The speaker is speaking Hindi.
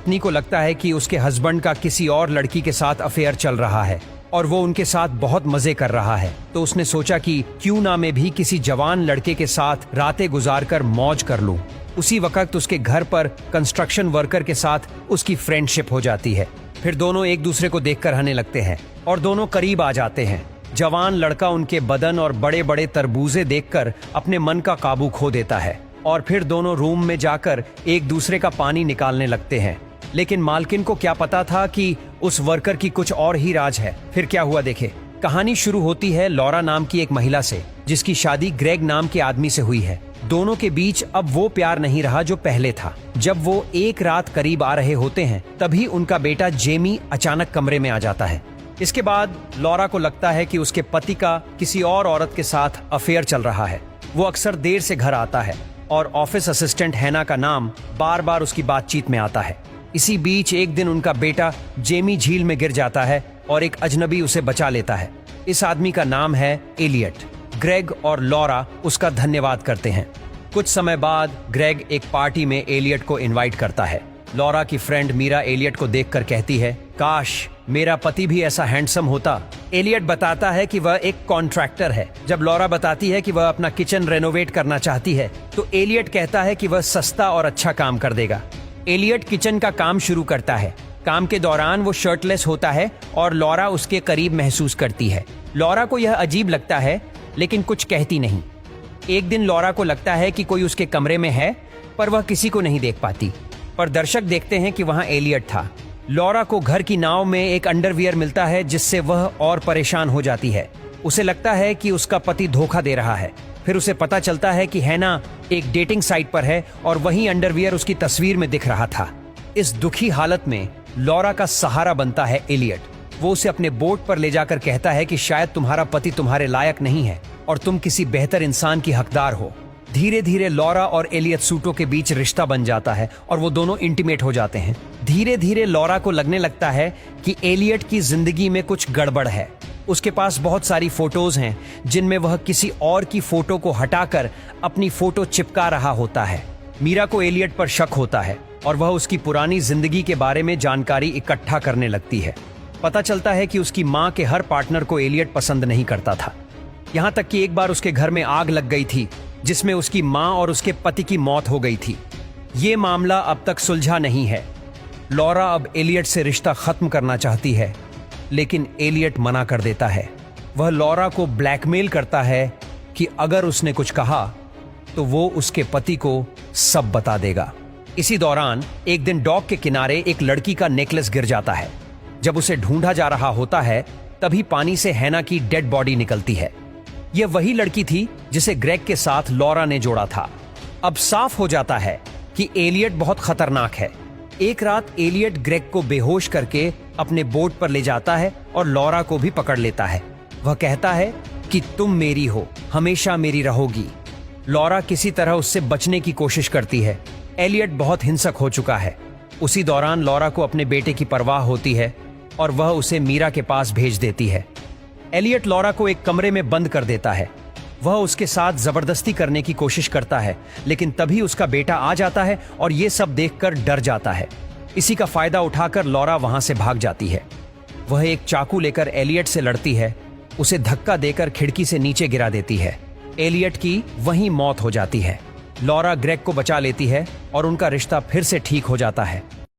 पत्नी को लगता है कि उसके हस्बैंड का किसी और लड़की के साथ अफेयर चल रहा है और वो उनके साथ बहुत मजे कर रहा है, तो उसने सोचा कि क्यों ना मैं भी किसी जवान लड़के के साथ रातें गुजारकर मौज कर लूं। उसी वक्त उसके घर पर कंस्ट्रक्शन वर्कर के साथ उसकी फ्रेंडशिप हो जाती है। फिर दोनों एक दूसरे को देखकर हंसने लगते हैं और दोनों करीब आ जाते हैं। जवान लड़का उनके बदन और बड़े बड़े तरबूजे देखकर अपने मन का काबू खो देता है और फिर दोनों रूम में जाकर एक दूसरे का पानी निकालने लगते हैं। लेकिन मालकिन को क्या पता था कि उस वर्कर की कुछ और ही राज है। फिर क्या हुआ देखे। कहानी शुरू होती है लॉरा नाम की एक महिला से, जिसकी शादी ग्रेग नाम के आदमी से हुई है। दोनों के बीच अब वो प्यार नहीं रहा जो पहले था। जब वो एक रात करीब आ रहे होते हैं तभी उनका बेटा जेमी अचानक कमरे में आ जाता है। इसके बाद लॉरा को लगता है कि उसके पति का किसी और औरत के साथ अफेयर चल रहा है। वो अक्सर देर से घर आता है और ऑफिस असिस्टेंट हैना का नाम बार बार उसकी बातचीत में आता है। इसी बीच एक दिन उनका बेटा जेमी झील में गिर जाता है और एक अजनबी उसे बचा लेता है। इस आदमी का नाम है एलियट। ग्रेग और लॉरा उसका धन्यवाद करते हैं। कुछ समय बाद ग्रेग एक पार्टी में एलियट को इनवाइट करता है। लॉरा की फ्रेंड मीरा एलियट को देखकर कहती है, काश मेरा पति भी ऐसा हैंडसम होता। एलियट बताता है कि वह एक कॉन्ट्रैक्टर है। जब लॉरा बताती है कि वह अपना किचन रेनोवेट करना चाहती है तो एलियट कहता है कि वह सस्ता और अच्छा काम कर देगा। एलियट किचन का काम शुरू करता है। काम के दौरान वो शर्टलेस होता है और लॉरा उसके करीब महसूस करती है। लॉरा को यह अजीब लगता है लेकिन कुछ कहती नहीं। एक दिन लॉरा को लगता है कि कोई उसके कमरे में है पर वह किसी को नहीं देख पाती, पर दर्शक देखते हैं कि वहां एलियट था। लॉरा को घर की नाव में एक अंडरवियर मिलता है जिससे वह और परेशान हो जाती है। उसे लगता है कि उसका पति धोखा दे रहा है। फिर उसे पता चलता है कि हैना एक डेटिंग साइट पर है और वही अंडरवियर उसकी तस्वीर में दिख रहा था। इस दुखी हालत में लॉरा का सहारा बनता है एलियट। वो उसे अपने बोट पर ले जाकर कहता है कि शायद तुम्हारा पति तुम्हारे लायक नहीं है और तुम किसी बेहतर इंसान की हकदार हो। धीरे धीरे लॉरा और एलियट सूटो के बीच रिश्ता बन जाता है और वो दोनों इंटीमेट हो जाते हैं। धीरे धीरे लॉरा को लगने लगता है कि एलियट की जिंदगी में कुछ गड़बड़ है। उसके पास बहुत सारी फोटोज हैं जिनमें वह किसी और की फोटो को हटाकर अपनी फोटो चिपका रहा होता है। मीरा को एलियट पर शक होता है और वह उसकी पुरानी जिंदगी के बारे में जानकारी इकट्ठा करने लगती है। पता चलता है कि उसकी माँ के हर पार्टनर को एलियट पसंद नहीं करता था। यहाँ तक कि एक बार उसके घर में आग लग गई थी जिसमें उसकी माँ और उसके पति की मौत हो गई थी। ये मामला अब तक सुलझा नहीं है। लॉरा अब एलियट से रिश्ता खत्म करना चाहती है लेकिन एलियट मना कर देता है। वह लॉरा को ब्लैकमेल करता है कि अगर उसने कुछ कहा तो वो उसके पति को सब बता देगा। इसी दौरान एक दिन डॉक के किनारे एक लड़की का नेकलेस गिर जाता है। जब उसे ढूंढा जा रहा होता है तभी पानी से हैना की डेड बॉडी निकलती है। यह वही लड़की थी जिसे ग्रेग के साथ लॉरा ने जोड़ा था। अब साफ हो जाता है कि एलियट बहुत खतरनाक है। एक रात एलियट ग्रेग को बेहोश करके अपने बोट पर ले जाता है और लॉरा को भी पकड़ लेता है। वह कहता है कि तुम मेरी हो, हमेशा मेरी रहोगी। लॉरा किसी तरह उससे बचने की कोशिश करती है। एलियट बहुत हिंसक हो चुका है। उसी दौरान लॉरा को अपने बेटे की परवाह होती है और वह उसे मीरा के पास भेज देती है। एलियट लॉरा को एक कमरे में बंद कर देता है। वह उसके साथ जबरदस्ती करने की कोशिश करता है लेकिन तभी उसका बेटा आ जाता है और ये सब देखकर डर जाता है। इसी का फायदा उठाकर लॉरा वहां से भाग जाती है। वह एक चाकू लेकर एलियट से लड़ती है, उसे धक्का देकर खिड़की से नीचे गिरा देती है। एलियट की वहीं मौत हो जाती है। लॉरा ग्रेग को बचा लेती है और उनका रिश्ता फिर से ठीक हो जाता है।